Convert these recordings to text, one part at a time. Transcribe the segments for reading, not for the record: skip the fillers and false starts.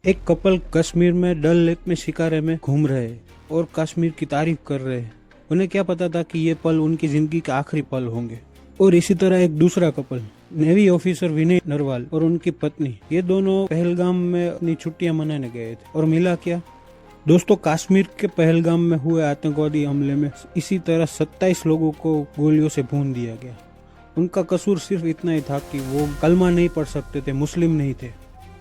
एक कपल कश्मीर में डल लेक में शिकारे में घूम रहे हैं और कश्मीर की तारीफ कर रहे हैं। उन्हें क्या पता था कि ये पल उनकी जिंदगी के आखिरी पल होंगे। और इसी तरह एक दूसरा कपल नेवी ऑफिसर विनय नरवाल और उनकी पत्नी, ये दोनों पहलगाम में अपनी छुट्टियां मनाने गए थे। और मिला क्या दोस्तों, कश्मीर के पहलगाम में हुए आतंकवादी हमले में इसी तरह 27 लोगों को गोलियों से भून दिया गया। उनका कसूर सिर्फ इतना ही था कि वो कलमा नहीं पढ़ सकते थे, मुस्लिम नहीं थे।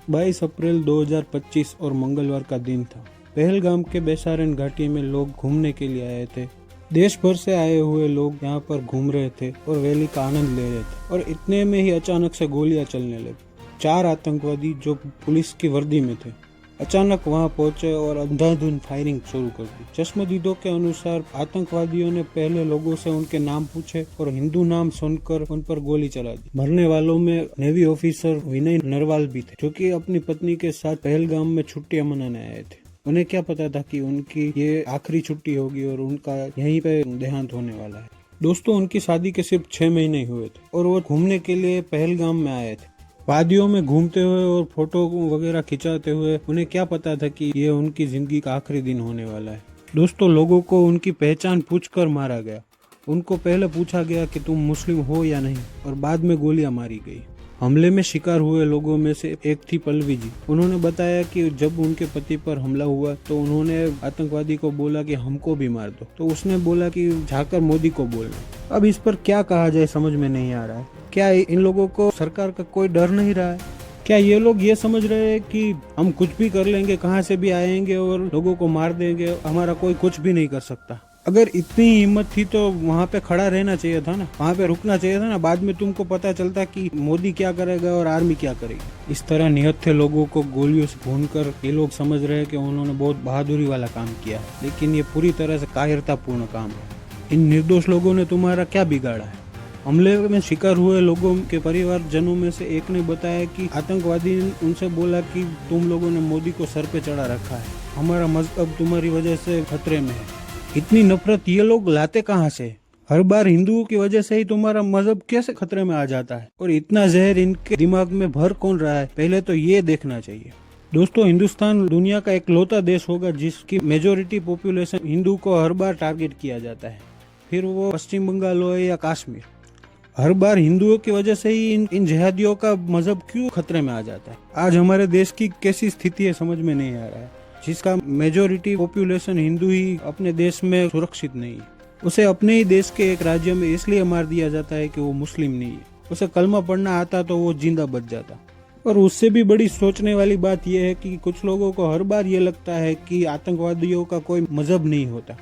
22 अप्रैल 2025 और मंगलवार का दिन था। पहलगाम के बेसारन घाटी में लोग घूमने के लिए आए थे। देश भर से आए हुए लोग यहाँ पर घूम रहे थे और वैली का आनंद ले रहे थे। और इतने में ही अचानक से गोलियां चलने लगी। 4 आतंकवादी जो पुलिस की वर्दी में थे अचानक वहां पहुंचे और अंधाधुंध फायरिंग शुरू कर दी। चश्मदीदों के अनुसार आतंकवादियों ने पहले लोगों से उनके नाम पूछे और हिंदू नाम सुनकर उन पर गोली चला दी। मरने वालों में नेवी ऑफिसर विनय नरवाल भी थे, जो कि अपनी पत्नी के साथ पहलगाम में छुट्टियां मनाने आए थे। उन्हें क्या पता था कि उनकी ये आखिरी छुट्टी होगी और उनका यहीं पे देहांत होने वाला है। दोस्तों, उनकी शादी के सिर्फ 6 महीने हुए थे और वो घूमने के लिए पहलगाम में आए थे। वादियों में घूमते हुए और फोटो वगैरह खिंचाते हुए उन्हें क्या पता था कि ये उनकी जिंदगी का आखिरी दिन होने वाला है। दोस्तों, लोगों को उनकी पहचान पूछकर मारा गया। उनको पहले पूछा गया कि तुम मुस्लिम हो या नहीं, और बाद में गोलियां मारी गई। हमले में शिकार हुए लोगों में से एक थी पल्लवी जी। उन्होंने बताया कि जब उनके पति पर हमला हुआ तो उन्होंने आतंकवादी को बोला कि हमको भी मार दो, तो उसने बोला कि जाकर मोदी को बोलना। अब इस पर क्या कहा जाए समझ में नहीं आ रहा है। क्या इन लोगों को सरकार का कोई डर नहीं रहा है? क्या ये लोग ये समझ रहे हैं कि हम कुछ भी कर लेंगे, कहाँ से भी आएंगे और लोगों को मार देंगे, हमारा कोई कुछ भी नहीं कर सकता? अगर इतनी हिम्मत थी तो वहाँ पे खड़ा रहना चाहिए था ना, वहाँ पे रुकना चाहिए था ना। बाद में तुमको पता चलता कि मोदी क्या करेगा और आर्मी क्या करेगी। इस तरह निहत्थे लोगों को गोलियों से भूनकर ये लोग समझ रहे हैं कि उन्होंने बहुत बहादुरी वाला काम किया है, लेकिन ये पूरी तरह से कायरतापूर्ण काम है। इन निर्दोष लोगों ने तुम्हारा क्या बिगाड़ा है? हमले में शिकार हुए लोगों के परिवारजनों में से एक ने बताया कि आतंकवादी ने उनसे बोला कि तुम लोगों ने मोदी को सर पे चढ़ा रखा है, हमारा मजहब तुम्हारी वजह से खतरे में है। इतनी नफरत ये लोग लाते कहाँ से? हर बार हिंदुओं की वजह से ही तुम्हारा मजहब कैसे खतरे में आ जाता है? और इतना जहर इनके दिमाग में भर कौन रहा है, पहले तो ये देखना चाहिए। दोस्तों, हिंदुस्तान दुनिया का इकलौता देश होगा जिसकी मेजोरिटी पॉपुलेशन हिंदू को हर बार टारगेट किया जाता है, फिर वो पश्चिम बंगाल हो या कश्मीर। हर बार हिंदुओं की वजह से ही इन जिहादियों का मजहब क्यों खतरे में आ जाता है? आज हमारे देश की कैसी स्थिति है समझ में नहीं आ रहा है, जिसका मेजोरिटी पॉपुलेशन हिंदू ही अपने देश में सुरक्षित नहीं है। उसे अपने ही देश के एक राज्य में इसलिए मार दिया जाता है कि वो मुस्लिम नहीं है। उसे कलमा पढ़ना आता तो वो जिंदा बच जाता। और उससे भी बड़ी सोचने वाली बात यह है कि कुछ लोगों को हर बार ये लगता है कि आतंकवादियों का कोई मजहब नहीं होता।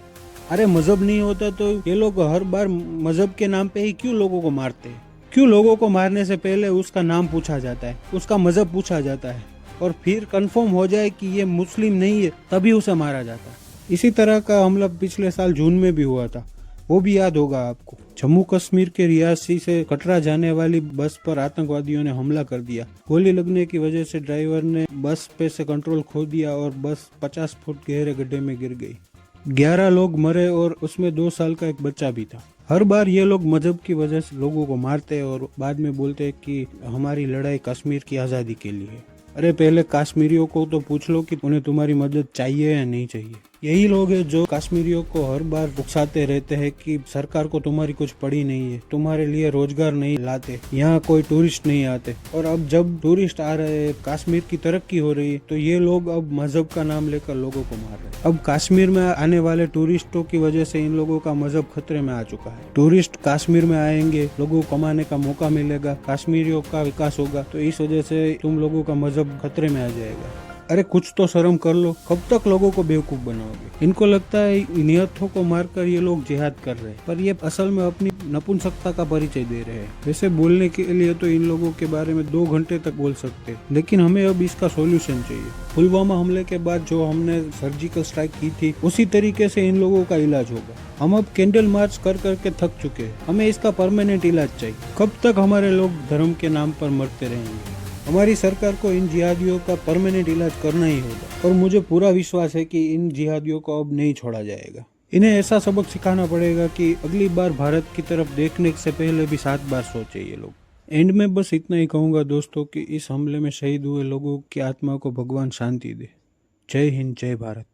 अरे मजहब नहीं होता तो ये लोग हर बार मजहब के नाम पे ही क्यों लोगों को मारते हैं? क्यों लोगों को मारने से पहले उसका नाम पूछा जाता है, उसका मजहब पूछा जाता है, और फिर कंफर्म हो जाए कि ये मुस्लिम नहीं है तभी उसे मारा जाता है। इसी तरह का हमला पिछले साल जून में भी हुआ था, वो भी याद होगा आपको। जम्मू कश्मीर के रियासी से कटरा जाने वाली बस पर आतंकवादियों ने हमला कर दिया। गोली लगने की वजह से ड्राइवर ने बस पे से कंट्रोल खो दिया और बस 50 फुट गहरे गड्ढे में गिर गई। 11 लोग मरे और उसमें 2 साल का एक बच्चा भी था। हर बार ये लोग मजहब की वजह से लोगों को मारते हैं और बाद में बोलते हैं कि हमारी लड़ाई कश्मीर की आज़ादी के लिए है। अरे पहले कश्मीरियों को तो पूछ लो कि उन्हें तुम्हारी मदद चाहिए या नहीं चाहिए। यही लोग हैं जो कश्मीरियों को हर बार उकसाते रहते हैं कि सरकार को तुम्हारी कुछ पड़ी नहीं है, तुम्हारे लिए रोजगार नहीं लाते, यहाँ कोई टूरिस्ट नहीं आते। और अब जब टूरिस्ट आ रहे हैं, कश्मीर की तरक्की हो रही है, तो ये लोग अब मजहब का नाम लेकर लोगों को मार रहे हैं। अब कश्मीर में आने वाले टूरिस्टों की वजह से इन लोगों का मजहब खतरे में आ चुका है। टूरिस्ट कश्मीर में आएंगे, लोगों को कमाने का मौका मिलेगा, कश्मीरियों का विकास होगा, तो इस वजह से तुम लोगों का मजहब खतरे में आ जाएगा। अरे कुछ तो शर्म कर लो, कब तक लोगों को बेवकूफ बनाओगे? इनको लगता है नियतों को मारकर ये लोग जिहाद कर रहे हैं, पर ये असल में अपनी नपुंसकता का परिचय दे रहे हैं। वैसे बोलने के लिए तो इन लोगों के बारे में 2 घंटे तक बोल सकते हैं, लेकिन हमें अब इसका सॉल्यूशन चाहिए। पुलवामा हमले के बाद जो हमने सर्जिकल स्ट्राइक की थी, उसी तरीके से इन लोगों का इलाज होगा। हम अब कैंडल मार्च कर करके थक चुके हैं, हमें इसका परमानेंट इलाज चाहिए। कब तक हमारे लोग धर्म के नाम पर मरते रहेंगे? हमारी सरकार को इन जिहादियों का परमानेंट इलाज करना ही होगा, और मुझे पूरा विश्वास है कि इन जिहादियों को अब नहीं छोड़ा जाएगा। इन्हें ऐसा सबक सिखाना पड़ेगा कि अगली बार भारत की तरफ देखने से पहले भी 7 बार सोचे ये लोग। एंड में बस इतना ही कहूँगा दोस्तों कि इस हमले में शहीद हुए लोगों की आत्मा को भगवान शांति दे। जय हिंद, जय भारत।